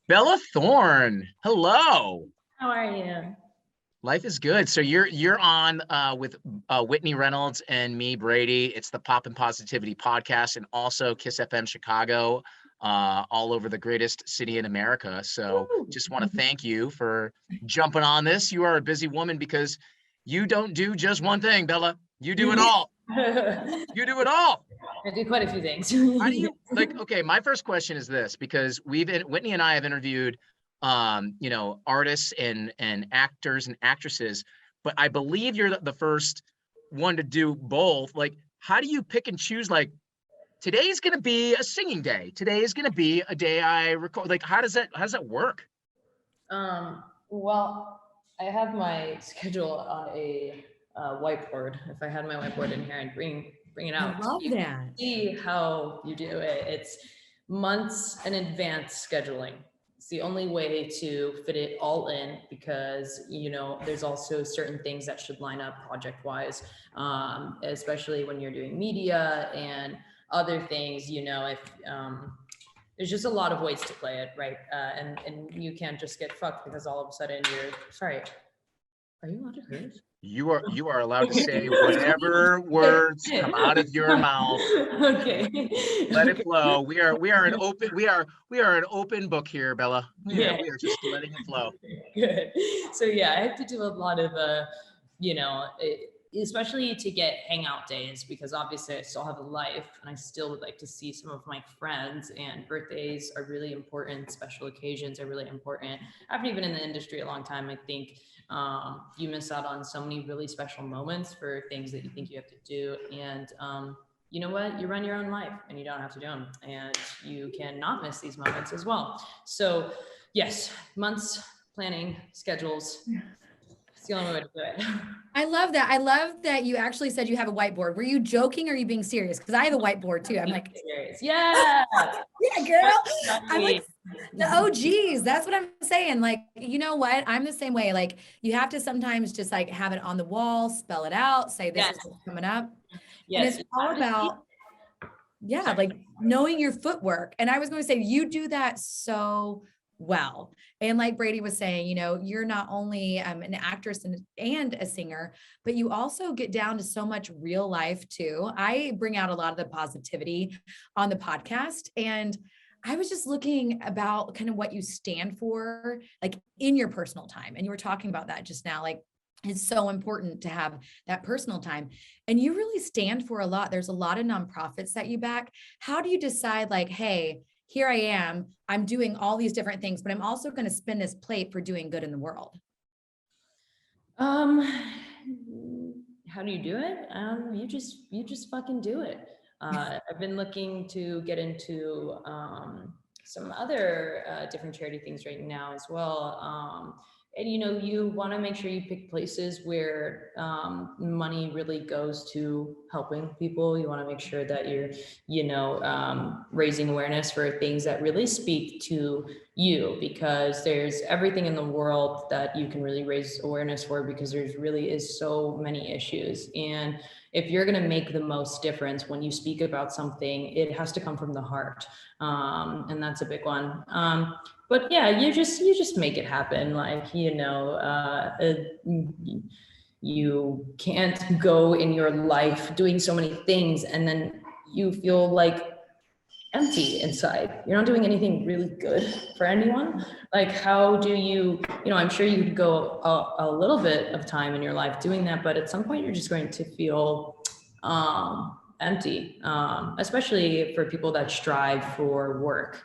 Bella Thorne, hello. How are you? Life is good. So you're on with Whitney Reynolds and me, Brady. It's the Pop and Positivity podcast, and also Kiss FM Chicago, all over the greatest city in America. So Woo! just want to thank you for jumping on this. You are a busy woman because you don't do just one thing, Bella. You do it all. I You do it all. do quite a few things. How do you like? Okay, my first question is this because Whitney and I have interviewed, artists and actors and actresses, but I believe you're the first one to do both. Like, how do you pick and choose? Like, today's going to be a singing day. Today is going to be a day I record. Like, how does that work? Well, I have my schedule on a whiteboard. If I had my whiteboard in here, I'd bring it out. I love You that. can see how you do it. It's months in advance scheduling. It's the only way to fit it all in because there's also certain things that should line up project wise, especially when you're doing media and other things. If there's just a lot of ways to play it, right? And you can't just get fucked because all of a sudden you're sorry. Are you allowed to curse? You are allowed to say whatever words come out of your mouth. Okay. Let it flow. We are an open book here, Bella. Yeah. We are just letting it flow. Good. So yeah, I have to do a lot of especially to get hangout days because obviously I still have a life and I still would like to see some of my friends, and birthdays are really important. Special occasions are really important. After you've been in the industry a long time, I think you miss out on so many really special moments for things that you think you have to do. And you know what? You run your own life and you don't have to do them, and you cannot miss these moments as well. So yes, months, planning, schedules. It's the only way to do it. I love that. I love that you actually said you have a whiteboard. Were you joking or are you being serious? Because I have a whiteboard too. I'm like, serious. Yeah. yeah, girl. I'm like the OGs. That's what I'm saying. Like, you know what? I'm the same way. Like, you have to sometimes just like have it on the wall, spell it out, say this is what's coming up. Yes. And it's all about, like knowing your footwork. And I was going to say, you do that so well. And like Brady was saying, you're not only an actress and a singer, but you also get down to so much real life too. I bring out a lot of the positivity on the podcast, and I was just looking about kind of what you stand for, like in your personal time. And you were talking about that just now, like it's so important to have that personal time. And you really stand for a lot. There's a lot of nonprofits that you back. How do you decide like, hey, here I am, I'm doing all these different things, but I'm also going to spin this plate for doing good in the world? How do you do it? You just fucking do it. I've been looking to get into some other different charity things right now as well. And you want to make sure you pick places where money really goes to helping people. You want to make sure that you're raising awareness for things that really speak to you, because there's everything in the world that you can really raise awareness for, because there's really is so many issues. And if you're going to make the most difference when you speak about something, it has to come from the heart. And that's a big one. But yeah, you just make it happen. Like, you can't go in your life doing so many things and then you feel like empty inside. You're not doing anything really good for anyone. Like, how do you, I'm sure you could go a little bit of time in your life doing that, but at some point you're just going to feel empty, especially for people that strive for work.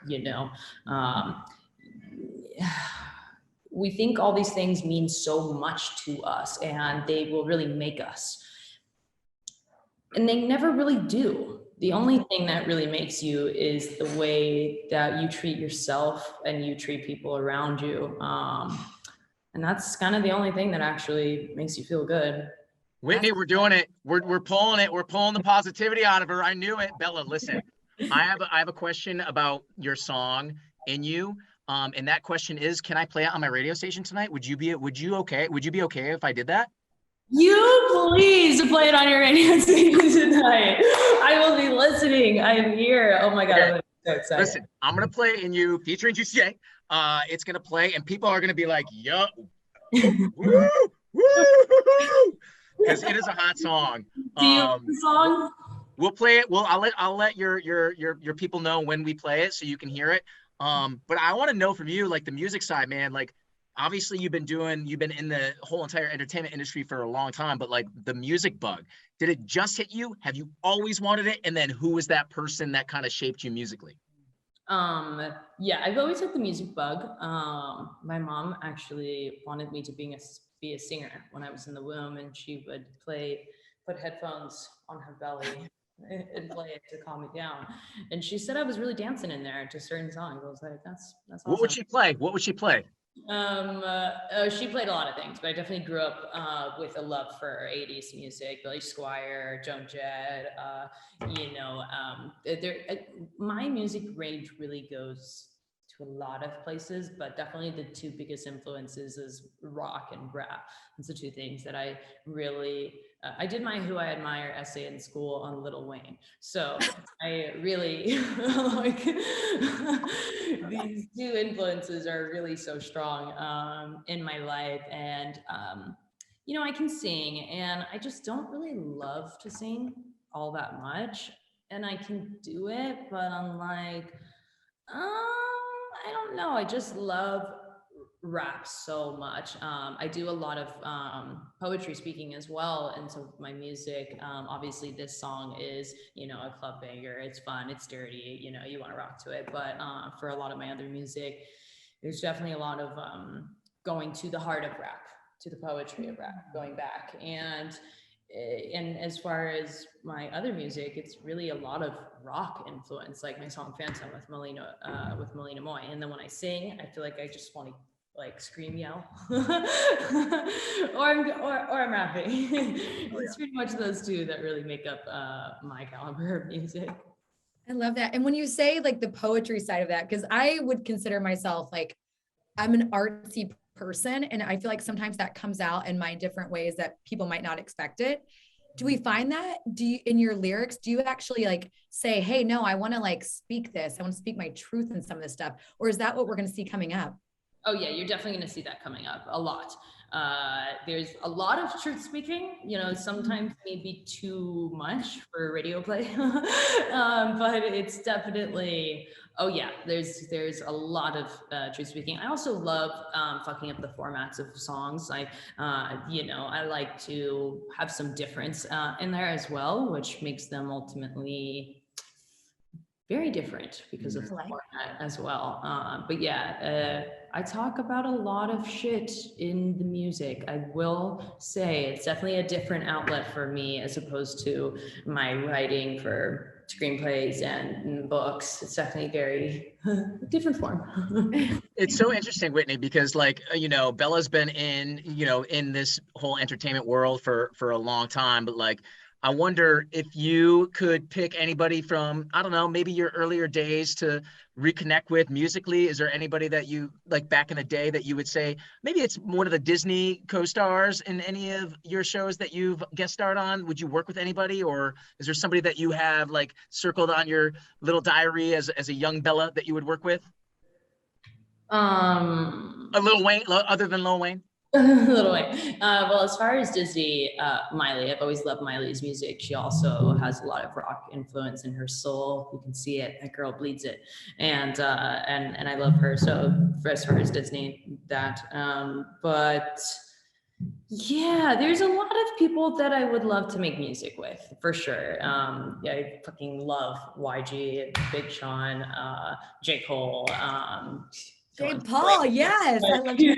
We think all these things mean so much to us and they will really make us. And they never really do. The only thing that really makes you is the way that you treat yourself and you treat people around you. And that's kind of the only thing that actually makes you feel good. Whitney, we're doing it. We're pulling it. We're pulling the positivity out of her. I knew it. Bella, listen, I have a question about your song In You. And that question is, can I play it on my radio station tonight? Would you be okay if I did that? You please play it on your radio station tonight. I will be listening. I am here. Oh my God. Okay. So excited. Listen, I'm gonna play in you featuring GCA. It's gonna play, and people are gonna be like, "Yo, woo, woo," because it is a hot song. Do you know the song? We'll play it. I'll let your people know when we play it so you can hear it. But I want to know from you, like the music side, man. Like obviously you've been in the whole entire entertainment industry for a long time, but like the music bug, did it just hit you? Have you always wanted it? And then who was that person that kind of shaped you musically? Yeah, I've always had the music bug. My mom actually wanted me to be a singer when I was in the womb, and she would put headphones on her belly and play it to calm me down. And she said I was really dancing in there to certain songs. I was like, that's awesome. What would she play? What would she play? She played a lot of things, but I definitely grew up with a love for 80s music, Billy Squier, Joan Jett, my music range really goes to a lot of places, but definitely the two biggest influences is rock and rap. It's the two things that I really, I did my Who I Admire essay in school on Lil Wayne. So I really like these two influences are really so strong in my life. And, I can sing, and I just don't really love to sing all that much. And I can do it, but I'm like, I don't know. I just love rap so much. I do a lot of poetry speaking as well. And so my music, obviously this song is, a club banger. It's fun, it's dirty, you want to rock to it. But for a lot of my other music, there's definitely a lot of going to the heart of rap, to the poetry of rap, going back. And as far as my other music, it's really a lot of rock influence, like my song Phantom with Melina Moy. And then when I sing, I feel like I just want to like scream, yell, or I'm rapping. It's pretty much those two that really make up my caliber of music. I love that. And when you say like the poetry side of that, because I would consider myself like, I'm an artsy person, and I feel like sometimes that comes out in my different ways that people might not expect it. Do we find that? Do you, in your lyrics, do you actually like say, hey, no, I want to like speak this, I want to speak my truth in some of this stuff? Or is that what we're going to see coming up? Oh yeah, you're definitely going to see that coming up a lot. There's a lot of truth speaking, sometimes maybe too much for radio play, but it's definitely, oh yeah, there's a lot of truth speaking. I also love fucking up the formats of songs. I like to have some difference in there as well, which makes them ultimately very different because of the format as well. But yeah, I talk about a lot of shit in the music. I will say it's definitely a different outlet for me as opposed to my writing for screenplays and books. It's definitely very different form. It's so interesting, Whitney, because like, Bella's been in this whole entertainment world for a long time, but like, I wonder if you could pick anybody from, I don't know, maybe your earlier days to reconnect with musically. Is there anybody that you like back in the day that you would say, maybe it's one of the Disney co-stars in any of your shows that you've guest starred on? Would you work with anybody, or is there somebody that you have like circled on your little diary as a young Bella that you would work with? A Lil Wayne, other than Lil Wayne? Little way. Well, as far as Disney, Miley, I've always loved Miley's music. She also has a lot of rock influence in her soul. You can see it. That girl bleeds it, and I love her. So, as far as Disney, that. But yeah, there's a lot of people that I would love to make music with, for sure. Yeah, I fucking love YG, Big Sean, J. Cole. J. Paul, yes. I love you.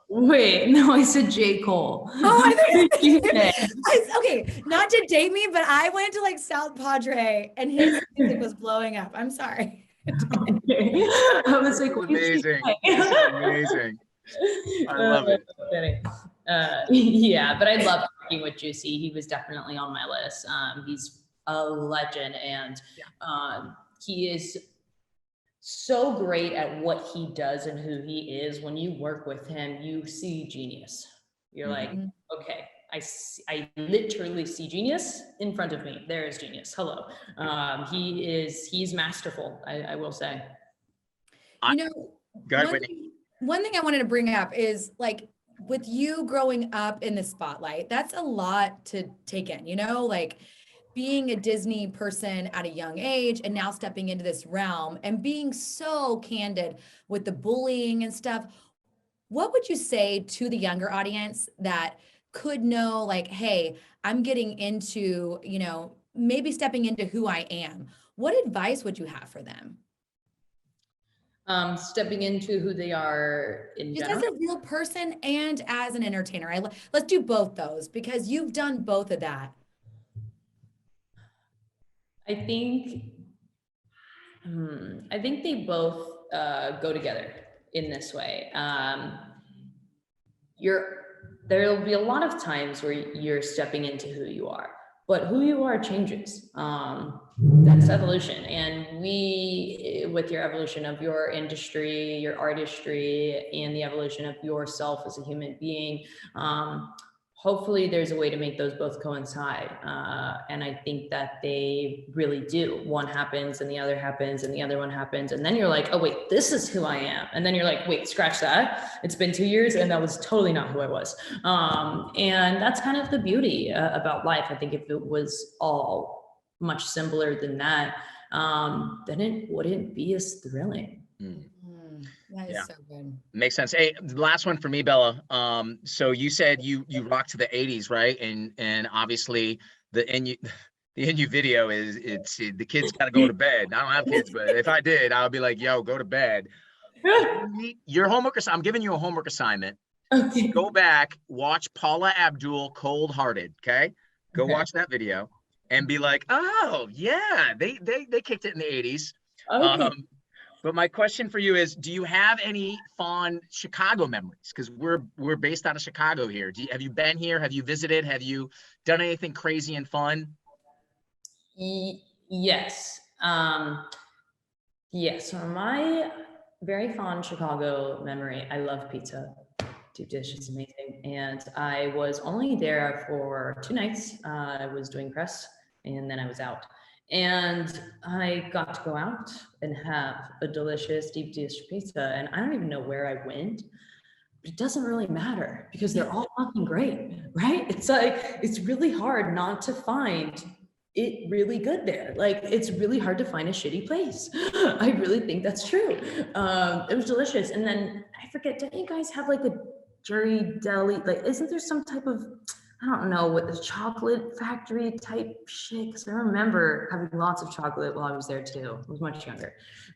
Wait, no, I said J. Cole. Oh, okay, not to date me, but I went to like South Padre and his music was blowing up. I'm sorry. Okay. I was like, amazing. This is amazing. I love it. Yeah, but I love working with Juicy. He was definitely on my list. He's a legend, and he is so great at what he does and who he is. When you work with him, you see genius. You're like, okay, I literally see genius in front of me. There is genius. Hello. He's masterful, I will say. You know, Go ahead, Whitney. one thing I wanted to bring up is like with you growing up in the spotlight, that's a lot to take in, you know, like being a Disney person at a young age and now stepping into this realm and being so candid with the bullying and stuff. What would you say to the younger audience that could know, like, hey, I'm getting into, you know, maybe stepping into who I am? What advice would you have for them? Stepping into who they are in Just general. as a real person and as an entertainer. Let's do both those because you've done both of that. I think they both go together in this way. There'll be a lot of times where you're stepping into who you are, but who you are changes. That's evolution. And with your evolution of your industry, your artistry, and the evolution of yourself as a human being, hopefully there's a way to make those both coincide. And I think that they really do. One happens and the other happens and the other one happens. And then you're like, oh wait, this is who I am. And then you're like, wait, scratch that. It's been 2 years and that was totally not who I was. And that's kind of the beauty about life. I think if it was all much simpler than that, then it wouldn't be as thrilling. That is so good. Makes sense. Hey, the last one for me, Bella. So you said you rock to the 80s, right? And obviously the NU video is the kids got to go to bed. I don't have kids, but if I did, I would be like, yo, go to bed. Your homework, I'm giving you a homework assignment. Okay. Go back, watch Paula Abdul, Cold Hearted. Okay. Go watch that video and be like, oh yeah, they kicked it in the 80s. Okay. But my question for you is, do you have any fond Chicago memories? Because we're based out of Chicago here. Have you been here? Have you visited? Have you done anything crazy and fun? Yes. Yes. So my very fond Chicago memory, I love pizza. Deep dish is amazing. And I was only there for 2 nights. I was doing press and then I was out. And I got to go out and have a delicious deep dish pizza. And I don't even know where I went, but it doesn't really matter because they're all fucking great, right? It's like, it's really hard not to find it really good there. Like, it's really hard to find a shitty place. I really think that's true. It was delicious. And then I forget, don't you guys have like a Jury Deli? Like, isn't there some type of, I don't know, what the chocolate factory type shit? Because I remember having lots of chocolate while I was there too. I was much younger,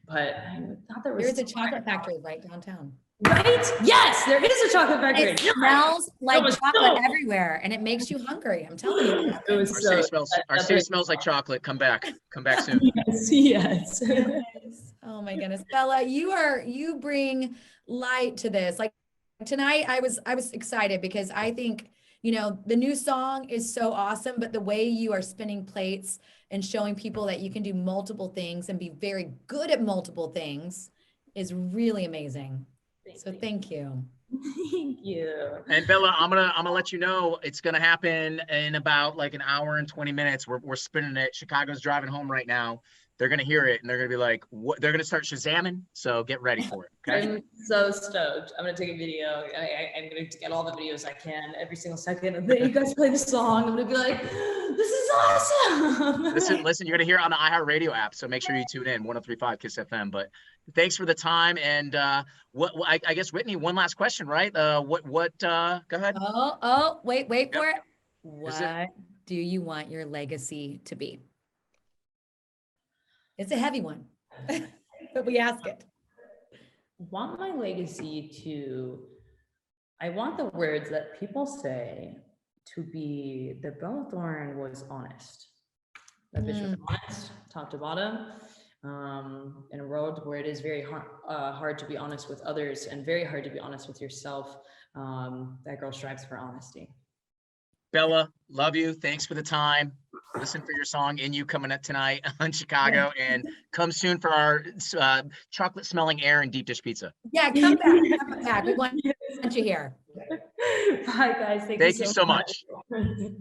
but I thought there was. There's a chocolate factory right downtown. Right? Yes, there is a chocolate factory. It smells like chocolate everywhere, and it makes you hungry. I'm telling you. It was our city smells like chocolate. Come back soon. Yes. Oh my goodness, Bella, you bring light to this. Like tonight, I was excited because I think, you know, the new song is so awesome, but the way you are spinning plates and showing people that you can do multiple things and be very good at multiple things is really amazing. Thank you. Thank you. And Bella, I'm gonna let you know it's gonna happen in about like an hour and 20 minutes. We're spinning it. Chicago's driving home right now. They're gonna hear it and they're gonna be like, what? They're gonna start Shazamming. So get ready for it. Okay. I'm so stoked. I'm gonna take a video. I'm gonna get all the videos I can every single second. And then you guys play the song. I'm gonna be like, this is awesome. Listen, you're gonna hear it on the iHeartRadio app. So make sure you tune in 103.5 Kiss FM. But thanks for the time. And I guess Whitney, one last question, right? Go ahead. Oh, wait for it. Is What do you want your legacy to be? It's a heavy one, but we ask it. Want my legacy I want the words that people say to be that Bella Thorne was honest. That bitch was honest, top to bottom. In a world where it is very hard to be honest with others and very hard to be honest with yourself, that girl strives for honesty. Bella, love you. Thanks for the time. Listen for your song "In You" coming up tonight on Chicago, and come soon for our chocolate smelling air and deep dish pizza. Yeah, come back. We want you here. Bye, guys. Thank you so much. much.